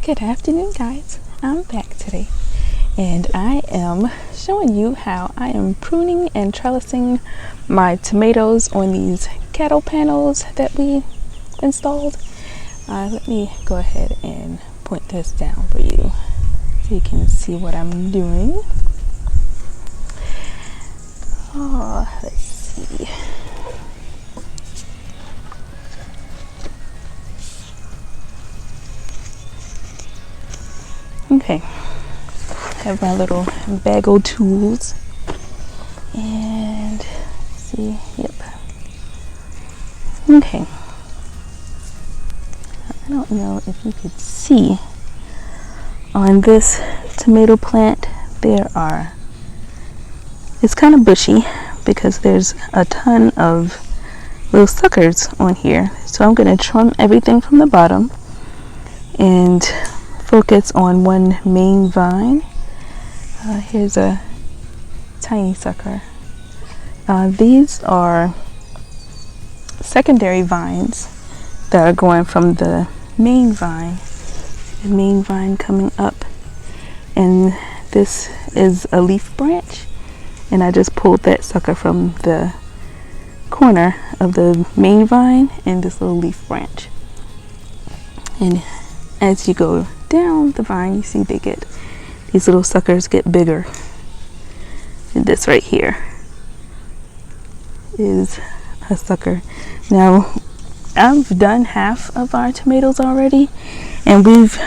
Good afternoon, guys. I'm back today and I am showing you how I am pruning and trellising my tomatoes on these cattle panels that we installed. Let me go ahead and point this down for you so you can see what I'm doing. Let's see. Okay, I have my little bag of tools and see, yep. Okay, I don't know if you could see on this tomato plant it's kind of bushy because there's a ton of little suckers on here. So I'm going to trim everything from the bottom and focus on one main vine. Here's a tiny sucker. These are secondary vines that are going from the main vine coming up, and this is a leaf branch, and I just pulled that sucker from the corner of the main vine and this little leaf branch. And as you go down the vine, you see these little suckers get bigger. And this right here is a sucker. Now I've done half of our tomatoes already, and these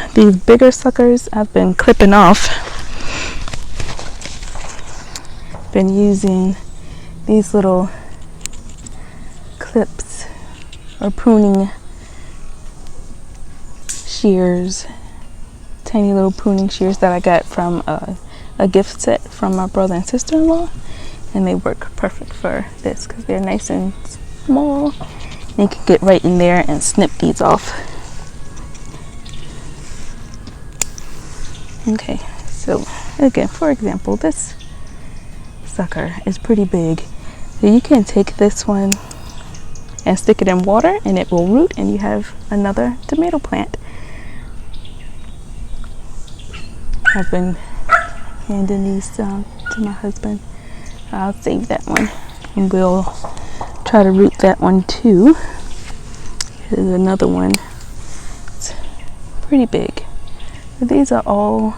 bigger suckers I've been clipping off. Been using these little clips or pruning shears, tiny little pruning shears that I got from a gift set from my brother and sister-in-law, and they work perfect for this because they're nice and small. You can get right in there and snip these off. Okay, so again, for example, this sucker is pretty big, so you can take this one and stick it in water and it will root, and you have another tomato plant. I've been handing these to my husband. I'll save that one and we'll try to root that one too. Here's another one. It's pretty big. But these are all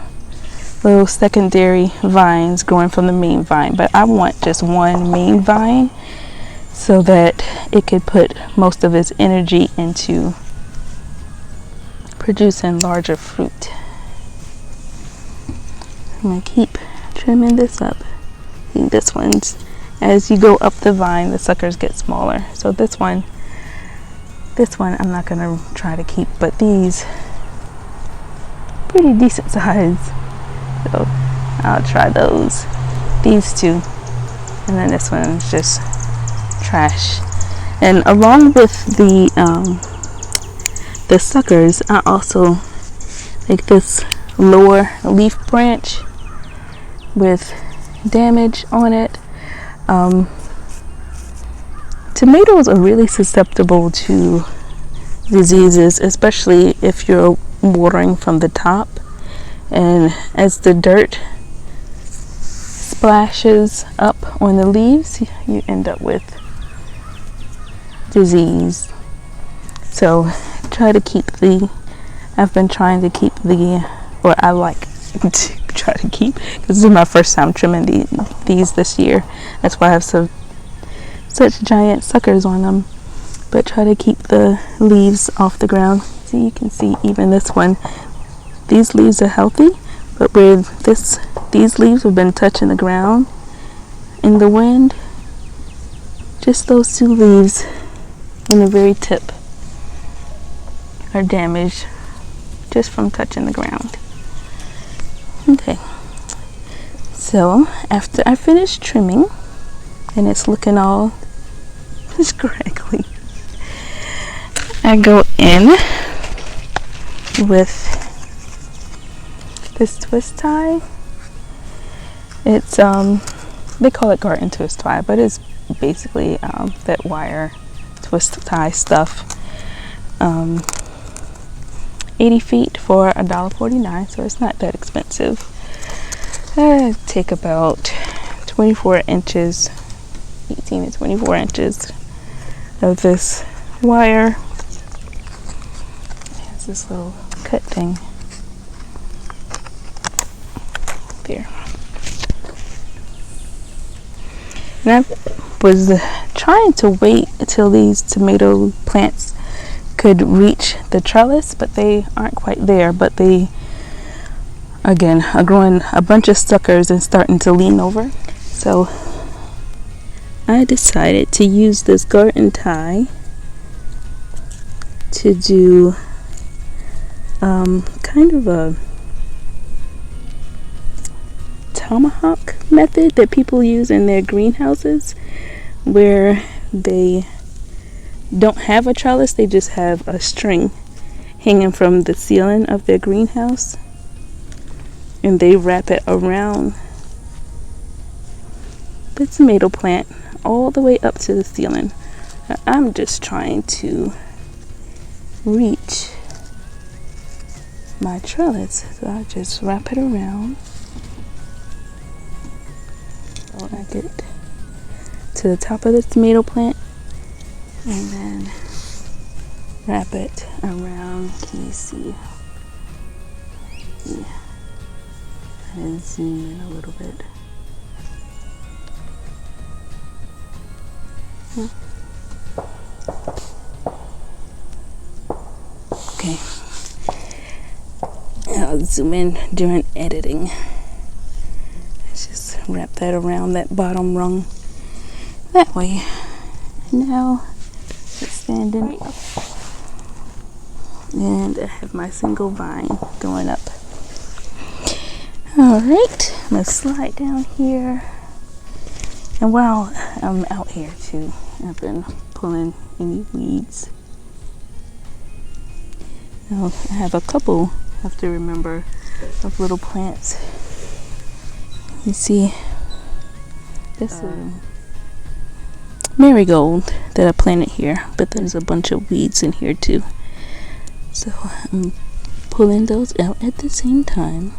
little secondary vines growing from the main vine, but I want just one main vine so that it could put most of its energy into producing larger fruit. I'm going to keep trimming this up. And this one's, as you go up the vine, the suckers get smaller. So this one I'm not going to try to keep, but these pretty decent size. So I'll try these two, and then this one's just trash. And along with the suckers, I also like this lower leaf branch with damage on it. Tomatoes are really susceptible to diseases, especially if you're watering from the top, and as the dirt splashes up on the leaves, you end up with disease. So I've been trying to keep or I like to try to keep, because this is my first time trimming these this year. That's why I have such giant suckers on them, but try to keep the leaves off the ground. So you can see even this one, these leaves are healthy, but where these leaves have been touching the ground in the wind, just those two leaves in the very tip are damaged just from touching the ground. Okay, so after I finish trimming and it's looking all scraggly, I go in with this twist tie. It's they call it garden twist tie, but it's basically that wire twist tie stuff. 80 feet for $1.49, so it's not that expensive. Take about 24 inches, 18 to 24 inches of this wire. There's this little cut thing there. And I was trying to wait until these tomato plants could reach the trellis, but they aren't quite there. But they, again, are growing a bunch of suckers and starting to lean over. So I decided to use this garden tie to do kind of a tomahawk method that people use in their greenhouses, where they don't have a trellis, they just have a string hanging from the ceiling of their greenhouse, and they wrap it around the tomato plant all the way up to the ceiling. I'm just trying to reach my trellis, so I just wrap it around. So I get to the top of the tomato plant and then wrap it around. Can you see? Yeah. And zoom in a little bit. Okay. I'll zoom in during editing. Let's just wrap that around that bottom rung that way. Now it's standing up, and I have my single vine going up. Alright, I'm gonna slide down here, and while I'm out here too, I've been pulling any weeds. Now I have a couple, I have to remember, of little plants. You see this marigold that I planted here, but there's a bunch of weeds in here too, so I'm pulling those out at the same time.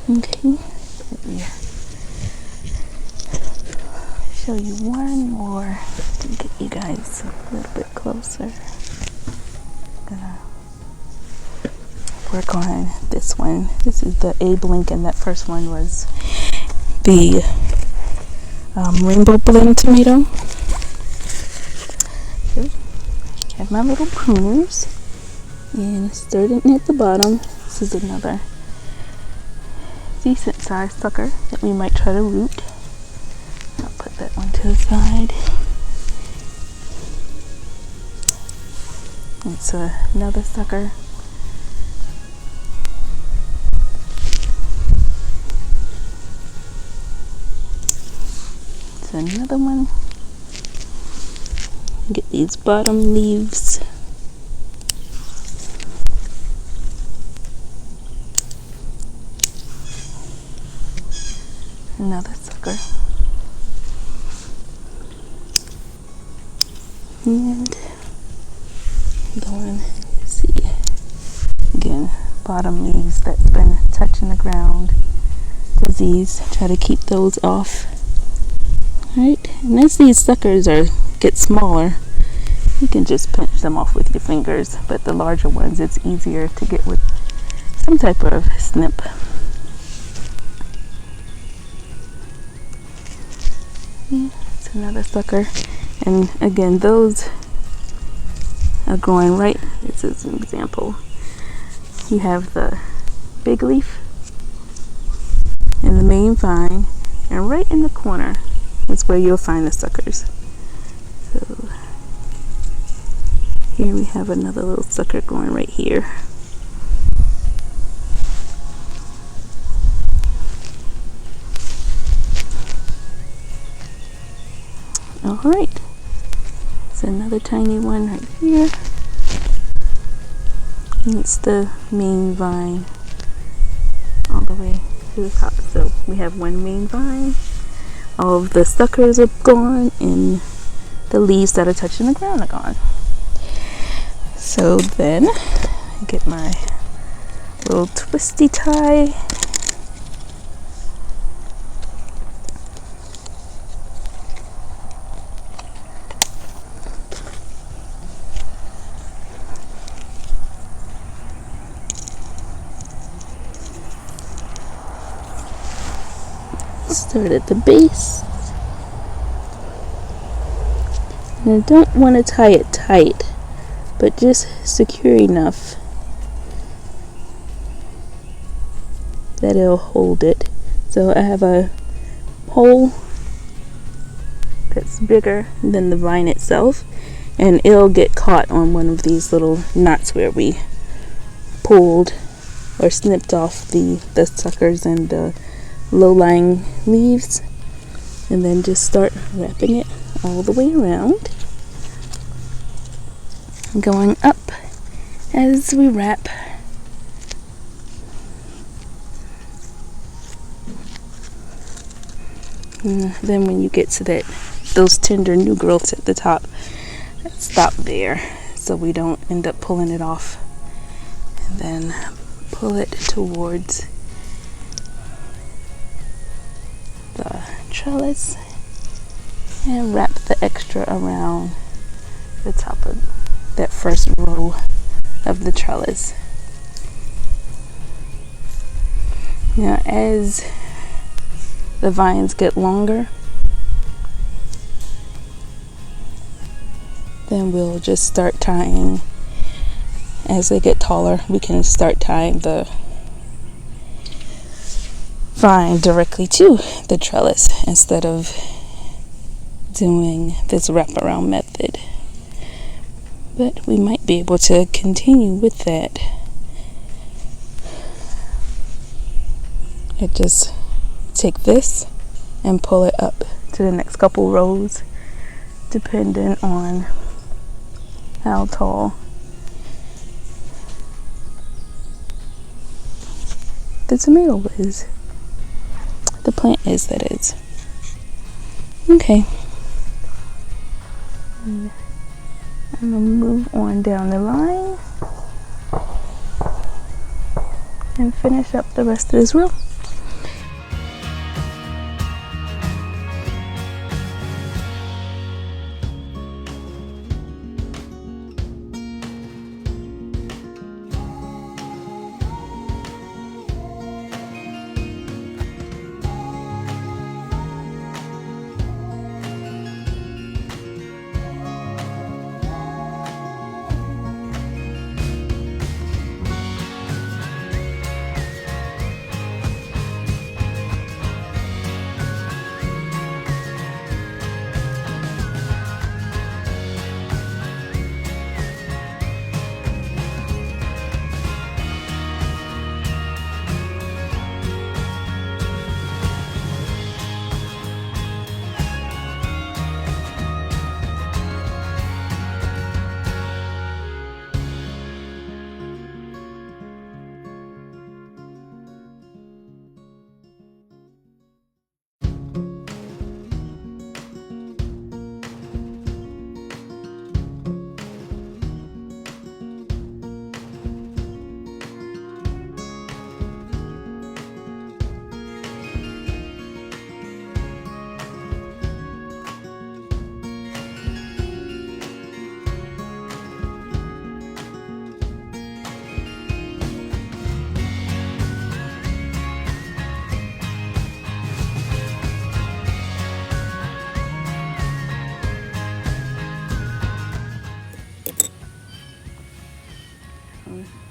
Okay, let me show you one more to get you guys a little bit closer. Gonna work on this one. This is the Abe Lincoln. That first one was the rainbow blend tomato. Here, I have my little pruners, and starting at the bottom, this is another decent sized sucker that we might try to root. I'll put that one to the side. It's another sucker. It's another one. Get these bottom leaves. Another sucker. And going, see, again, bottom leaves that's been touching the ground. Disease, try to keep those off. Alright, and as these suckers get smaller, you can just pinch them off with your fingers, but the larger ones it's easier to get with some type of snip. Yeah, it's another sucker, and again, those are growing right. This is an example. You have the big leaf and the main vine, and right in the corner is where you'll find the suckers. So here we have another little sucker going right here. Alright, it's another tiny one right here. And it's the main vine all the way to the top. So we have one main vine, all of the suckers are gone, and the leaves that are touching the ground are gone. So then get my little twisty tie. Start at the base. And I don't want to tie it tight, but just secure enough that it'll hold it. So I have a hole that's bigger than the vine itself, and it'll get caught on one of these little knots where we pulled or snipped off the suckers and the low-lying leaves, and then just start wrapping it all the way around, going up as we wrap. And then when you get to those tender new growths at the top, stop there so we don't end up pulling it off, and then pull it towards the trellis and wrap the extra around the top of that first row of the trellis. Now as the vines get longer, then we'll just start tying. As they get taller, we can start tying the vine directly to the trellis instead of doing this wraparound method. But we might be able to continue with that. I just take this and pull it up to the next couple rows, depending on how tall the tomato is. The plant is, that is. Okay. I'm gonna move on down the line and finish up the rest of this row.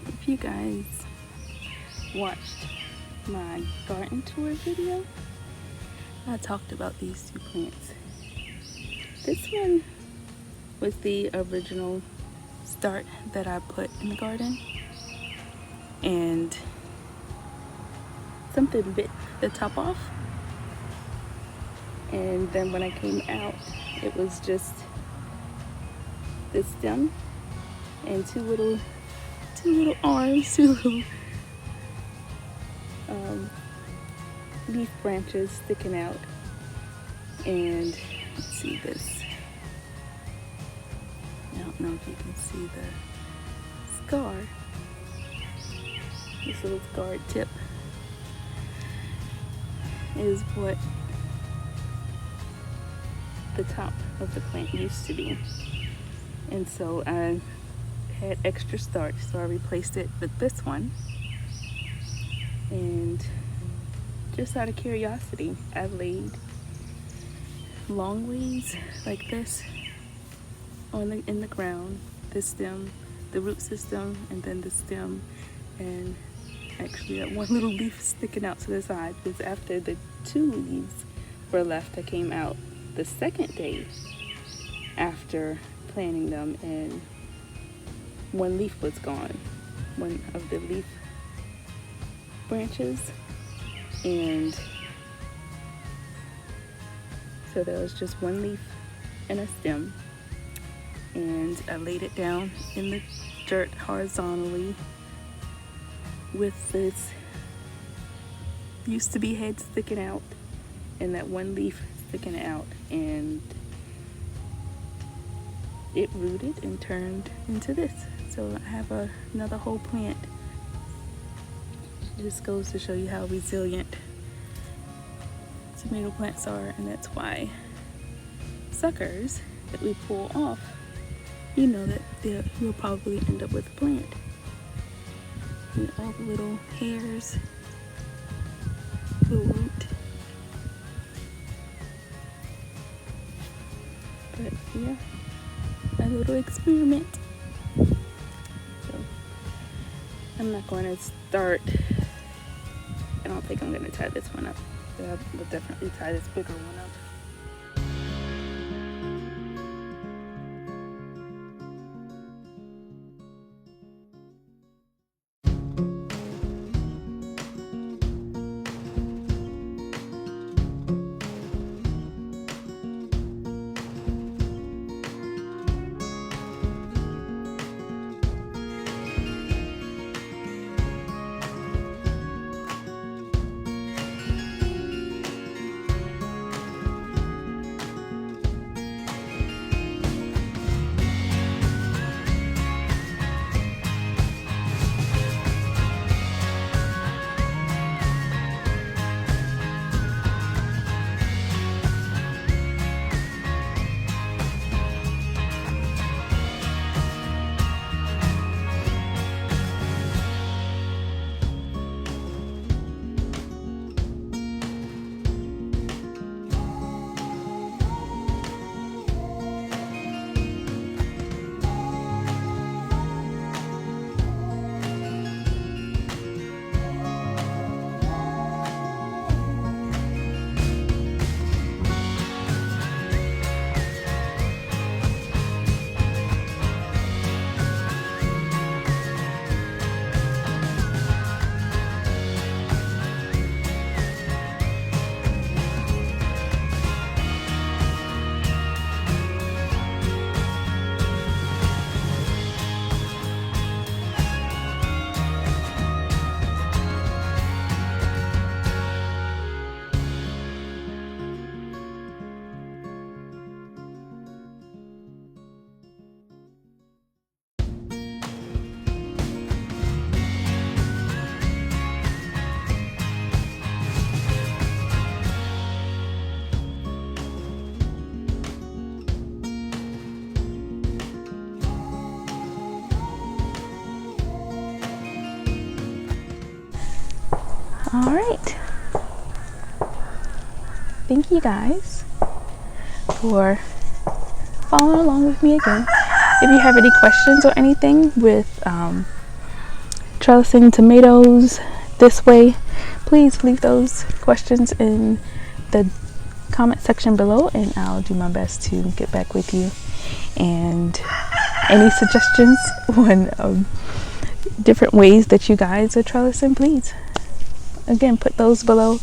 If you guys watched my garden tour video, I talked about these two plants. This one was the original start that I put in the garden, and something bit the top off, and then when I came out, it was just the stem and two little arms, two little leaf branches sticking out. And let's see this. I don't know if you can see scar, this little scarred tip, is what the top of the plant used to be. And so I had extra starch, so I replaced it with this one. And just out of curiosity, I laid long ways like this in the ground, the stem, the root system, and then the stem, and actually that one little leaf sticking out to the side, because after the 2 leaves were left, I came out the second day after planting them, and 1 leaf was gone, one of the leaf branches, and so there was just 1 leaf and a stem. And I laid it down in the dirt horizontally with this used to be head sticking out and that 1 leaf sticking out, and it rooted and turned into this. So I have another whole plant. It just goes to show you how resilient tomato plants are, and that's why suckers that we pull off, you know that you'll probably end up with a plant. And all the little hairs, little root. But yeah, a little experiment. So I'm not going to start. I don't think I'm going to tie this one up, but I will definitely tie this bigger one up. All right, thank you guys for following along with me again. If you have any questions or anything with trellising tomatoes this way, please leave those questions in the comment section below, and I'll do my best to get back with you. And any suggestions on different ways that you guys are trellising, please again put those below,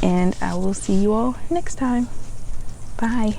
and I will see you all next time. Bye.